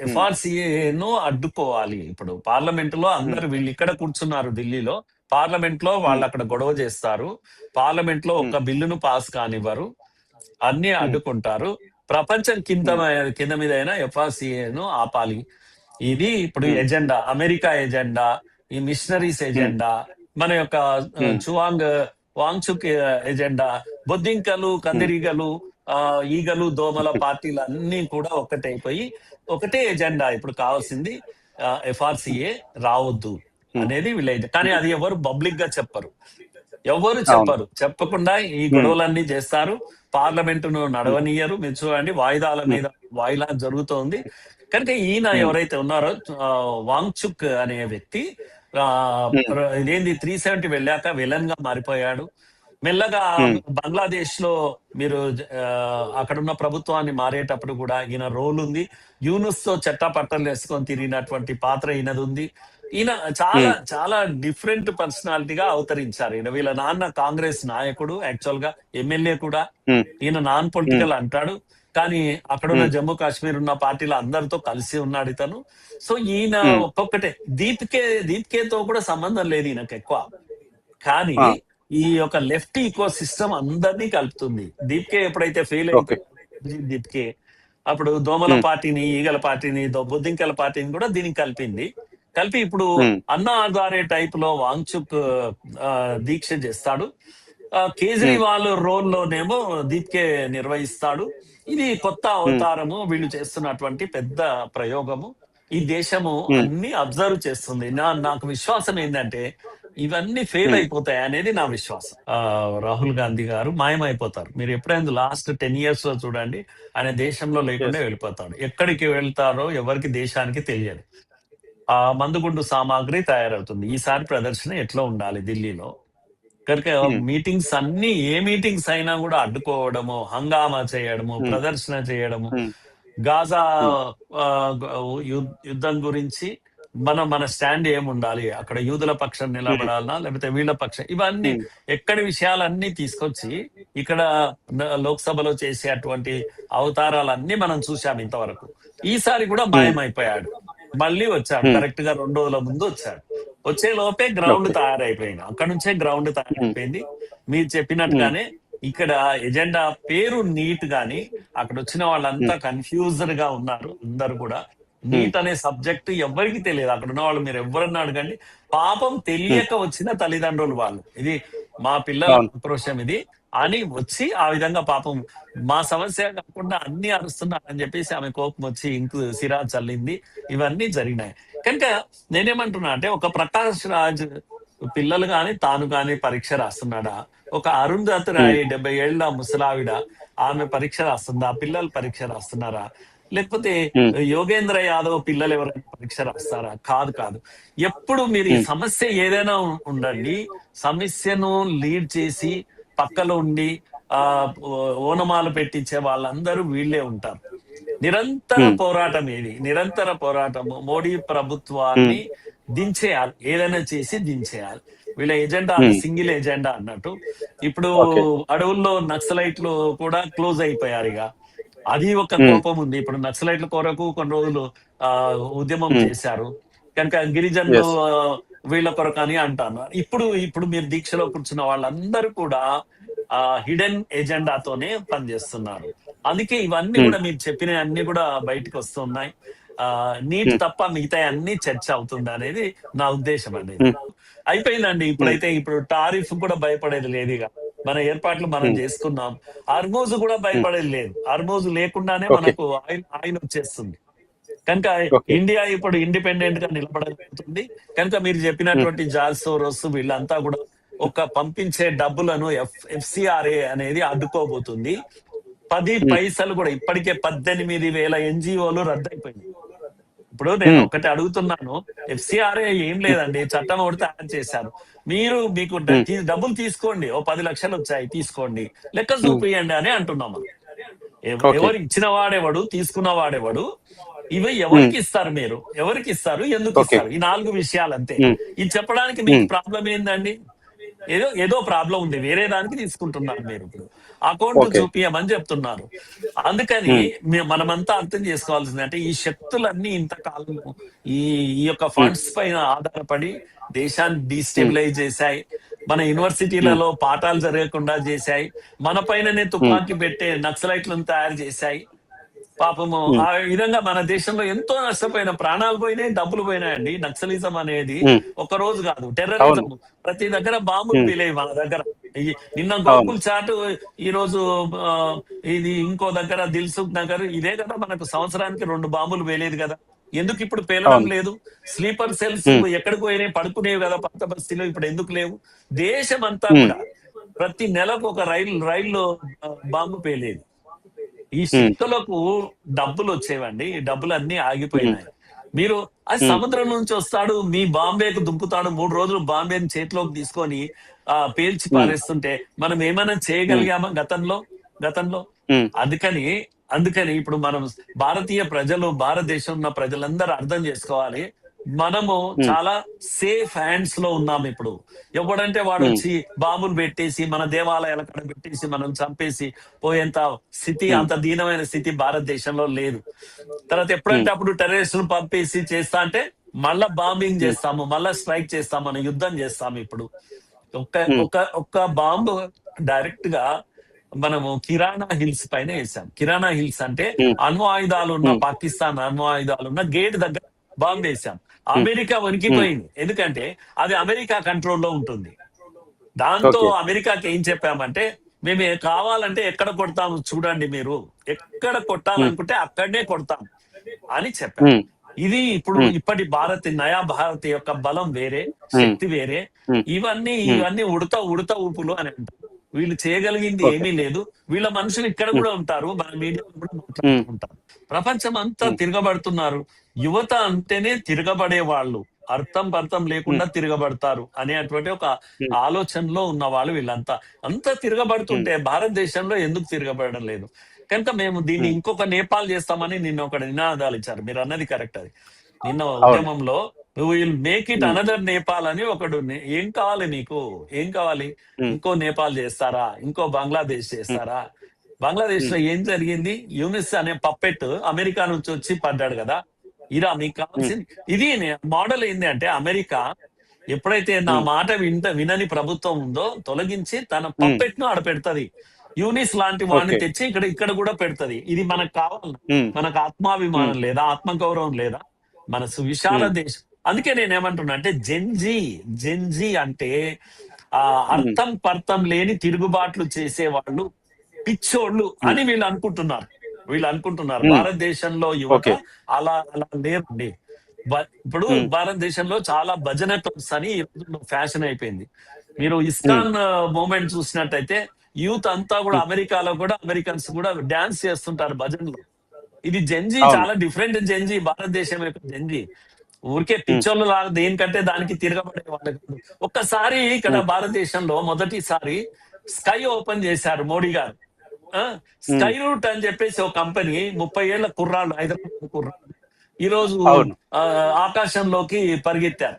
ఎఫ్ఆర్సిఏను అడ్డుకోవాలి. ఇప్పుడు పార్లమెంట్ లో అందరు వీళ్ళు ఇక్కడ కూర్చున్నారు ఢిల్లీలో, పార్లమెంట్ లో వాళ్ళు అక్కడ గొడవ చేస్తారు, పార్లమెంట్ లో ఒక బిల్లును పాస్ కానివ్వరు, అన్ని అడ్డుకుంటారు. ప్రపంచం కింద మీద అయినా ఎఫ్ఆర్సిఏను ఆపాలి. ఇది ఇప్పుడు ఎజెండా, అమెరికా ఎజెండా, ఈ మిషనరీస్ ఎజెండా, మన యొక్క వాంగ్చుక్ ఎజెండా, బొద్దింకలు, కందిరీగలు, ఈగలు, దోమల పార్టీలు అన్ని కూడా ఒక్కటైపోయి ఒకటే ఎజెండా ఇప్పుడు కావాల్సింది. ఎఫ్ఆర్సిఏ రావద్దు అనేది వీళ్ళ, కానీ అది ఎవరు పబ్లిక్ గా చెప్పరు, ఎవరు చెప్పకుండా ఈ గొడవలన్నీ చేస్తారు. పార్లమెంటును నడవనీయరు. మీరు చూడండి, వాయిదాల మీద వాయిదా జరుగుతోంది. కనుక ఈయన ఎవరైతే ఉన్నారో వాంగ్చుక్ అనే వ్యక్తి ఇదేంది 370 వెళ్ళాక విలన్ గా మారిపోయాడు. మెల్లగా బంగ్లాదేశ్ లో మీరు అక్కడున్న ప్రభుత్వాన్ని మారేటప్పుడు కూడా ఈయన రోల్ ఉంది. యూనుస్ తో చట్టపట్టలు వేసుకొని తిరిగినటువంటి పాత్ర ఈయనది ఉంది. ఈయన చాలా చాలా డిఫరెంట్ పర్సనాలిటీగా అవతరించారు. ఈయన వీళ్ళ నాన్న కాంగ్రెస్ నాయకుడు, యాక్చువల్ గా ఎమ్మెల్యే కూడా. ఈయన నాన్ పొలిటికల్ అంటాడు, కానీ అక్కడున్న జమ్మూ కాశ్మీర్ ఉన్న పార్టీలో అందరితో కలిసి ఉన్నాడు ఇతను. సో ఈయన ఒక్కొక్కటే దీప్కేతో కూడా సంబంధం లేదు ఈయనకు ఎక్కువ, కానీ ఈ యొక్క లెఫ్ట్ ఈకో సిస్టమ్ అందరినీ కలుపుతుంది. దీప్కే ఎప్పుడైతే ఫెయిల్ అయిపోయింది దీప్కే, అప్పుడు దోమల పార్టీని, ఈగల పార్టీని, బొద్దింకల పార్టీని కూడా దీనికి కలిపి ఇప్పుడు అన్నా హజారే టైప్ లో వాంగ్చుక్ దీక్ష చేస్తాడు. కేజ్రీవాల్ రోల్లోనేమో దీప్కే నిర్వహిస్తాడు. ఇది కొత్త అవతారము, వీళ్ళు చేస్తున్నటువంటి పెద్ద ప్రయోగము. ఈ దేశము అన్ని అబ్జర్వ్ చేస్తుంది. నాకు విశ్వాసం ఏంటంటే ఇవన్నీ ఫెయిల్ అయిపోతాయి అనేది నా విశ్వాసం. రాహుల్ గాంధీ గారు మాయమైపోతారు. మీరు ఎప్పుడైనా లాస్ట్ 10 years లో చూడండి, ఆయన దేశంలో లేకుండా వెళ్ళిపోతాడు. ఎక్కడికి వెళ్తారో ఎవరికి దేశానికి తెలియదు. ఆ మందుగుండు సామాగ్రి తయారవుతుంది. ఈసారి ప్రదర్శన ఎట్లా ఉండాలి ఢిల్లీలో? కనుక మీటింగ్స్ అన్ని, ఏ మీటింగ్స్ అయినా కూడా అడ్డుకోవడము, హంగామా చేయడము, ప్రదర్శన చేయడము, గాజా యుద్ధం గురించి మన స్టాండ్ ఏముండాలి, అక్కడ యూదుల పక్షం నిలబడాలనా లేకపోతే వీళ్ళ పక్షం, ఇవన్నీ ఎక్కడి విషయాలన్నీ తీసుకొచ్చి ఇక్కడ లోక్సభలో చేసేటువంటి అవతారాలన్నీ మనం చూసాం ఇంతవరకు. ఈసారి కూడా మాయమైపోయాడు, మళ్ళీ వచ్చాడు. కరెక్ట్ గా 2 రోజుల ముందు వచ్చాడు. వచ్చే లోపే గ్రౌండ్ తయారైపోయింది. అక్కడ నుంచే గ్రౌండ్ తయారైపోయింది. మీరు చెప్పినట్టుగానే ఇక్కడ ఎజెండా పేరు నీట్, గాని అక్కడ వచ్చిన వాళ్ళంతా కన్ఫ్యూజ్డ్ గా ఉన్నారు. అందరు కూడా నీట్ అనే సబ్జెక్ట్ ఎవరికి తెలియదు. అక్కడ ఉన్న వాళ్ళు మీరు ఎవరన్నా అడగండి, పాపం తెలియక వచ్చిన తల్లిదండ్రులు వాళ్ళు, ఇది మా పిల్లల ఆక్రోశం ఇది అని వచ్చి ఆ విధంగా పాపం మా సమస్య కాకుండా అన్ని అరుస్తున్నారని చెప్పేసి ఆమె కోపం వచ్చి ఇంకు సిరా చల్లింది. ఇవన్నీ జరిగినాయి. కనుక నేనేమంటున్నా అంటే, ఒక ప్రకాష్ రాజ్ పిల్లలు గాని తాను గాని పరీక్ష రాస్తున్నాడా? ఒక అరుంధతి రాయ్ 70 ఏళ్ల ముసలావిడ, ఆమె పరీక్ష రాస్తుందా? పిల్లలు పరీక్ష రాస్తున్నారా? లేకపోతే యోగేంద్ర యాదవ్ పిల్లలు ఎవరైనా పరీక్ష రాస్తారా? కాదు. ఎప్పుడు మీరు ఈ సమస్య ఏదైనా ఉండండి, సమస్యను లీడ్ చేసి పక్కలో ఉండి ఓనమాలు పెట్టించే వాళ్ళందరూ వీళ్ళే ఉంటారు. నిరంతర పోరాటం ఇది, నిరంతర పోరాటము. మోడీ ప్రభుత్వాన్ని దించేయాలి, ఏదైనా చేసి దించేయాలి. వీళ్ళ ఎజెండా సింగిల్ ఎజెండా అన్నట్టు. ఇప్పుడు అడవుల్లో నక్సలైట్లు కూడా క్లోజ్ అయిపోయారు. ఇక అది ఒక కోపం ఉంది. ఇప్పుడు నక్సలైట్ల కొరకు కొన్ని రోజులు ఉద్యమం చేశారు కనుక గిరిజనులు వీళ్ళ కొరకు అని అంటాను. ఇప్పుడు మీరు దీక్షలో కూర్చున్న వాళ్ళందరూ కూడా హిడెన్ ఎజెండాతోనే పనిచేస్తున్నారు. అందుకే ఇవన్నీ కూడా మీరు చెప్పిన అన్ని కూడా బయటకు వస్తున్నాయి. నీట్ తప్ప మిగతా అన్ని చర్చ అవుతుంది అనేది నా ఉద్దేశం అనేది. అయిపోయిందండి. ఇప్పుడు టారిఫ్ కూడా భయపడేది లేదు. ఇక మన ఏర్పాట్లు మనం చేసుకున్నాం. హార్మోజ్ కూడా భయపడేది లేదు. హార్మోజ్ లేకుండానే మనకు ఆయిల్ వచ్చేస్తుంది. కనుక ఇండియా ఇప్పుడు ఇండిపెండెంట్ గా నిలబడగలుగుతుంది. కనుక మీరు చెప్పినటువంటి జార్జ్ సోరోస్ వీళ్ళంతా కూడా ఒక పంపించే డబ్బులను ఎఫ్సిఆర్ఏ అనేది అడ్డుకోబోతుంది. 10 పైసలు కూడా ఇప్పటికే 18,000 ఎన్జిఓలు రద్దయిపోయింది. ఇప్పుడు నేను ఒకటి అడుగుతున్నాను, ఎఫ్సిఆర్ఏ ఏం లేదండి, చట్టం ఒకటి తయారు చేశారు. మీకు డబ్బులు తీసుకోండి, ఓ 10 లక్షలు వచ్చాయి తీసుకోండి, లెక్క చూపియండి అని అంటున్నాము. ఎవరు ఇచ్చిన వాడేవాడు, తీసుకున్న వాడేవాడు, ఇవి ఎవరికి ఇస్తారు, మీరు ఎవరికి ఇస్తారు, ఎందుకు ఇస్తారు, ఈ 4 విషయాలు అంతే. ఇది చెప్పడానికి మీకు ప్రాబ్లం ఏందండి? ఏదో ఏదో ప్రాబ్లం ఉంది, వేరే దానికి తీసుకుంటున్నారు మీరు ఇప్పుడు అకౌంట్ ఓకే. చూపియమని చెప్తున్నారు. అందుకని హ్మ్. మనమంతా అర్థం చేసుకోవాల్సింది అంటే ఈ శక్తులన్నీ ఇంతకాలం ఈ ఈ యొక్క హ్మ్. ఫండ్స్ పైన ఆధారపడి దేశాన్ని హ్మ్. డీస్టెబిలైజ్ చేశాయి. మన హ్మ్. యూనివర్సిటీలలో పాఠాలు జరగకుండా చేశాయి. మన పైననే హ్మ్. తుపాకీ పెట్టే నక్సలైట్లను తయారు చేశాయి. పాపము హ్మ్. ఆ విధంగా మన దేశంలో ఎంతో నష్టపోయిన, ప్రాణాలు పోయినాయి, డబ్బులు పోయినాయండి. నక్సలిజం అనేది హ్మ్. ఒక రోజు కాదు, అవును. టెర్రరిజం ప్రతి దగ్గర బాంబులు హ్మ్. పేలాయి మన దగ్గర. నిన్న అవును. గోకుల్ చాట్, ఈ రోజు ఆ, ఇది ఇంకో దగ్గర దిల్సుఖ్ నగర్, ఇదే కదా మనకు సంవత్సరానికి 2 బాంబులు పేలేది కదా. ఎందుకు ఇప్పుడు పేలడం అవును. లేదు? స్లీపర్ సెల్స్ హ్మ్. ఎక్కడికి పోయినాయి? పడుకునేవి కదా పాత బస్తీలో, ఇప్పుడు ఎందుకు లేవు? దేశం అంతా హ్మ్. కూడా ప్రతి నెలకు ఒక రైల్లో బాంబు పేలేది. ఈ హ్మ్. శక్తులకు డబ్బులు వచ్చేవండి, ఈ డబ్బులు అన్ని హ్మ్. ఆగిపోయినాయి. మీరు అది హ్మ్. సముద్రం నుంచి వస్తాడు, మీ బాంబేకు దుంకుతాడు, 3 రోజులు బాంబేని చేతిలోకి తీసుకొని పేల్చి హ్మ్. పారేస్తుంటే మనం ఏమైనా హ్మ్. చేయగలిగామా గతంలో? హ్మ్. అందుకని అందుకని ఇప్పుడు మనం భారతీయ ప్రజలు, భారతదేశం ఉన్న ప్రజలందరూ అర్థం చేసుకోవాలి. మనము హ్మ్. చాలా సేఫ్ హ్యాండ్స్ లో ఉన్నాం ఇప్పుడు. ఎవడంటే వాడు హ్మ్. వచ్చి బాంబులు పెట్టేసి మన దేవాలయాల కాడ పెట్టేసి మనం చంపేసి పోయేంత స్థితి, హ్మ్. అంత దీనమైన స్థితి భారతదేశంలో లేదు. తర్వాత హ్మ్. ఎప్పుడంటే అప్పుడు టెర్రరిస్టులు పంపేసి చేస్తా అంటే మళ్ళా బాంబింగ్ హ్మ్. చేస్తాము, మళ్ళా స్ట్రైక్ చేస్తాము, మనం యుద్ధం చేస్తాము ఇప్పుడు. ఒక్క హ్మ్. ఒక్క ఒక్క బాంబు డైరెక్ట్ గా మనము కిరాణా హిల్స్ పైన వేసాం. కిరాణా హిల్స్ అంటే హ్మ్. అణు ఆయుధాలు ఉన్న, హ్మ్. పాకిస్తాన్ అణు ఆయుధాలు ఉన్న గేట్ దగ్గర బాంబు వేసాం. హ్మ్. అమెరికా హ్మ్. వణికిపోయింది, ఎందుకంటే అది అమెరికా కంట్రోల్లో ఉంటుంది. దాంతో ఓకే. అమెరికాకి ఏం చెప్పామంటే, మేము కావాలంటే ఎక్కడ కొడతాము చూడండి మీరు, ఎక్కడ హ్మ్. కొట్టాలనుకుంటే అక్కడనే కొడతాం అని చెప్పాం. హ్మ్. ఇది ఇప్పుడు హ్మ్. ఇప్పటి నయా భారత్ యొక్క బలం వేరే, హ్మ్. శక్తి వేరే. హ్మ్. ఇవన్నీ హ్మ్. ఇవన్నీ ఉడత ఉడత ఊపులు అని అంటారు. వీళ్ళు చేయగలిగింది ఓకే. ఏమీ లేదు. వీళ్ళ మనుషులు ఇక్కడ హ్మ్. కూడా ఉంటారు, మన మీడియాలో కూడా మాట్లాడుతూ హ్మ్. ఉంటారు. ప్రపంచం అంతా హ్మ్. తిరగబడుతున్నారు. యువత అంటేనే తిరగబడే వాళ్ళు, అర్థం పర్థం హ్మ్. లేకుండా తిరగబడతారు అనేటువంటి ఒక హ్మ్. ఆలోచనలో ఉన్న వాళ్ళు వీళ్ళంతా. అంతా హ్మ్. తిరగబడుతుంటే భారతదేశంలో ఎందుకు తిరగబడడం లేదు? కనుక మేము దీన్ని హ్మ్. ఇంకొక నేపాల్ చేస్తామని నిన్న ఒక నినాదాలు ఇచ్చారు. మీరు అన్నది కరెక్ట్ అది. నిన్న అవును. ఉద్యమంలో విల్ మేక్ ఇట్ హ్మ్. అనదర్ నేపాల్ అని ఒకడు ఏం కావాలి మీకు? ఏం కావాలి? హ్మ్. ఇంకో నేపాల్ చేస్తారా? ఇంకో బంగ్లాదేశ్ హ్మ్. చేస్తారా? బంగ్లాదేశ్ హ్మ్. లో ఏం జరిగింది? యూనిస్ అనే పప్పెట్ అమెరికా నుంచి వచ్చి పడ్డాడు కదా. ఇరా మీకు హ్మ్. కావాల్సింది ఇది. మోడల్ ఏంది అంటే అమెరికా ఎప్పుడైతే నా హ్మ్. మాట వినని ప్రభుత్వం ఉందో తొలగించి తన హ్మ్. పప్పెట్ ను ఆడ పెడతది. యూనిస్ లాంటి వాడిని ఓకే. తెచ్చి ఇక్కడ కూడా పెడతది. ఇది మనకు కావాలన్నా? హ్మ్. మనకు హ్మ్. ఆత్మాభిమానం లేదా? ఆత్మగౌరవం లేదా? మన సువిశాల హ్మ్. దేశం. అందుకే నేనేమంటున్నా అంటే జెన్జీ అంటే హ్మ్. అర్థం పర్థం లేని తిరుగుబాట్లు చేసేవాళ్ళు, పిచ్చోళ్ళు హ్మ్. అని వీళ్ళు అనుకుంటున్నారు. హ్మ్. భారతదేశంలో యువత ఓకే. అలా అలా లేరండి. ఇప్పుడు హ్మ్. భారతదేశంలో చాలా భజన క్లబ్స్ అని ఈ రోజుల్లో ఫ్యాషన్ అయిపోయింది. మీరు హ్మ్. ఇస్కాన్ మూవ్‌మెంట్ చూసినట్టయితే యూత్ అంతా కూడా హ్మ్. అమెరికాలో కూడా అమెరికన్స్ కూడా డాన్స్ చేస్తుంటారు భజనలో. ఇది జెన్‌జీ, అవును. చాలా డిఫరెంట్ జెన్‌జీ, భారతదేశం యొక్క జెన్‌జీ. ఊరికే హ్మ్. పిచ్చోళ్ళలాగా దేనికంటే దానికి తిరగబడే వాళ్ళు కాదు. ఒక్కసారి ఇక్కడ హ్మ్. భారతదేశంలో మొదటిసారి స్కై ఓపెన్ చేశారు మోడీ గారు. ఆ! హ్మ్. స్కై రూట్ అని చెప్పేసి ఒక కంపెనీ, 30 ఏళ్ల కుర్రాళ్ళు, హైదరాబాద్ కుర్రాళ్ళు ఈరోజు అవును. ఆకాశంలోకి పరిగెత్తారు.